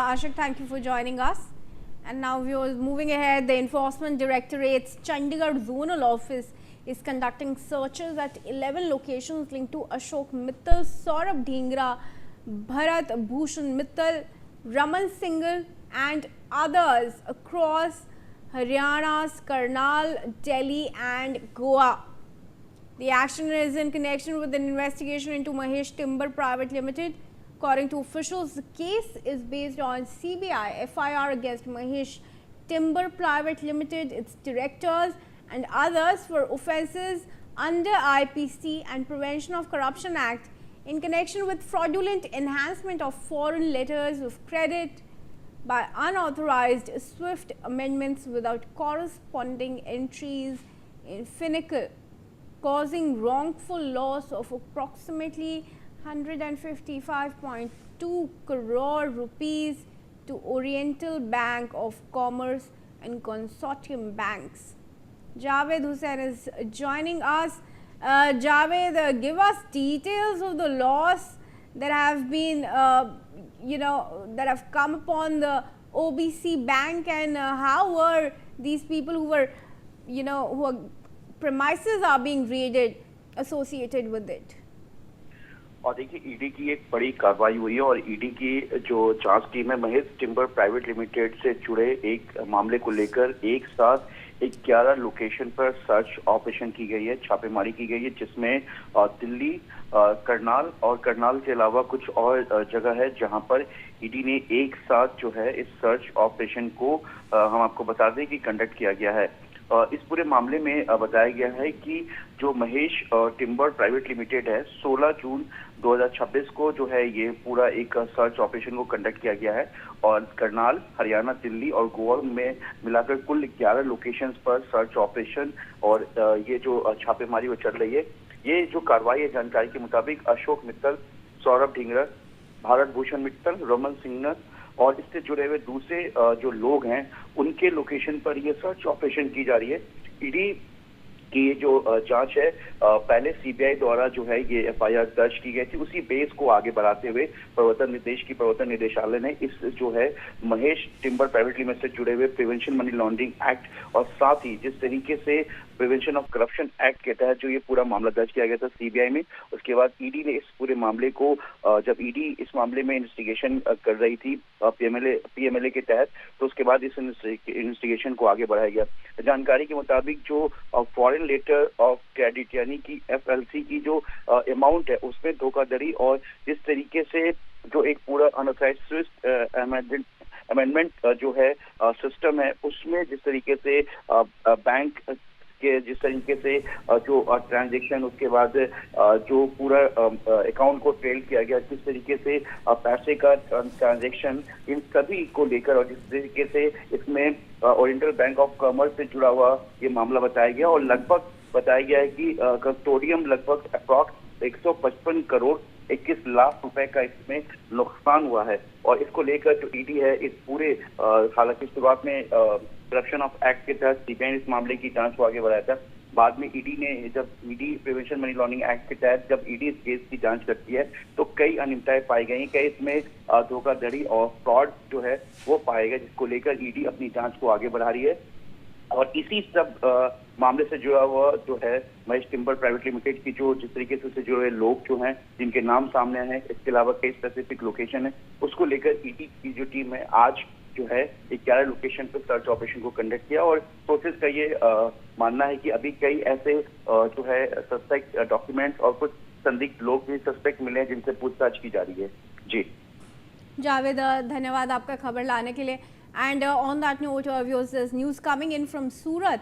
Ashik, thank you for joining us. And now we are moving ahead. The Enforcement Directorate's Chandigarh Zonal Office is conducting searches at 11 locations linked to Ashok Mittal, Saurabh Dhingra, Bharat Bhushan Mittal, Raman Singhal and others across Haryana's Karnal, Delhi and Goa. The action is in connection with an investigation into Mahesh Timber Private Limited. According to officials, the case is based on CBI FIR against Mahesh Timber Private Limited, its directors and others for offences under IPC and Prevention of Corruption Act in connection with fraudulent enhancement of foreign letters of credit by unauthorized SWIFT amendments without corresponding entries in FINICL, causing wrongful loss of approximately 155.2 crore rupees to Oriental Bank of Commerce and consortium banks. Javed Hussain is joining us. Javed, give us details of the loss that have been, that have come upon the OBC Bank, and how were these people who were, who premises are being raided associated with it? और देखिए, ED की एक बड़ी कार्रवाई हुई है और ED की जो जांच टीम है महेश टिम्बर प्राइवेट लिमिटेड से जुड़े एक मामले को लेकर एक साथ 11 लोकेशन पर सर्च ऑपरेशन की गई है, छापेमारी की गई है, जिसमें दिल्ली, करनाल और करनाल के अलावा कुछ और जगह है जहां पर ईडी ने एक साथ जो है इस सर्च ऑपरेशन को हम आपको बता दें कि कंडक्ट किया गया है। इस पूरे मामले में बताया गया है कि जो महेश टिम्बर प्राइवेट लिमिटेड है, 16 जून 2026 को जो है ये पूरा एक सर्च ऑपरेशन को कंडक्ट किया गया है और करनाल, हरियाणा, दिल्ली और गोवा में मिलाकर कुल 11 लोकेशंस पर सर्च ऑपरेशन और ये जो छापेमारी वो चल रही है। ये जो कार्रवाई है, जानकारी के मुताबिक अशोक मित्तल, सौरभ ढींगरा, भारत भूषण मित्तल, रमन सिंह और इससे जुड़े हुए दूसरे जो लोग हैं उनके लोकेशन पर ये सर्च ऑपरेशन की जा रही है। ईडी की ये जो जांच है, पहले सीबीआई द्वारा जो है ये एफआईआर दर्ज की गई थी, उसी बेस को आगे बढ़ाते हुए प्रवर्तन निदेशालय ने इस जो है महेश टिम्बर प्राइवेट लिमिटेड से जुड़े हुए प्रिवेंशन मनी लॉन्ड्रिंग एक्ट और साथ ही जिस तरीके से प्रिवेंशन ऑफ करप्शन एक्ट के तहत जो ये पूरा मामला दर्ज किया गया था सीबीआई में, उसके बाद ईडी ने इस पूरे मामले को, जब ईडी इस मामले में इन्वेस्टिगेशन कर रही थी पीएमएलए के तहत, तो उसके बाद इस इन्वेस्टिगेशन को आगे बढ़ाया गया। जानकारी के मुताबिक जो फॉरेन लेटर ऑफ क्रेडिट यानी कि एफएलसी की जो अमाउंट है उसमें धोखाधड़ी और जिस तरीके से जो एक पूरा अनऑथराइज्ड स्विफ्ट अमेंडमेंट जो है सिस्टम है, उसमें जिस तरीके से बैंक के जिस तरीके से जो ट्रांजैक्शन, उसके बाद जो पूरा अकाउंट को ट्रेल किया गया, किस तरीके से पैसे का ट्रांजैक्शन, इन सभी को लेकर और जिस तरीके से इसमें ओरिएंटल बैंक ऑफ कॉमर्स से जुड़ा हुआ ये मामला बताया गया और लगभग बताया गया है कि कस्टोडियम लगभग अप्रॉक्स 155 करोड़ 21 लाख रुपए का इसमें नुकसान हुआ है। और इसको लेकर जो ईडी है इस पूरे, हालांकि शुरुआत में करप्शन ऑफ एक्ट के तहत सीबीआई ने इस मामले की जांच को आगे बढ़ाया था, बाद में ईडी ने जब ED prevention money laundering act के तहत जब ईडी इस केस की जांच करती है तो कई अनियमितताएं पाई गई, कई इसमें धोखाधड़ी और फ्रॉड जो है वो पाया गया, जिसको लेकर ईडी अपनी जांच को आगे बढ़ा रही है। और इसी सब मामले से जुड़ा हुआ जो है महेश टिम्बर प्राइवेट लिमिटेड की जो जिस तरीके से जुड़े हुए लोग जो हैं जिनके नाम सामने हैं, इसके अलावा कई स्पेसिफिक लोकेशन है, उसको लेकर ईडी की जो टीम है आज जो है 11 लोकेशन पर सर्च ऑपरेशन को कंडक्ट किया और सोर्सेज का ये मानना है कि अभी कई ऐसे जो है सस्पेक्ट डॉक्यूमेंट्स और कुछ संदिग्ध लोग भी सस्पेक्ट मिले हैं जिनसे पूछताछ की जा रही है। जी जावेद, धन्यवाद आपका खबर लाने के लिए। And on that note, viewers, there's news coming in from Surat.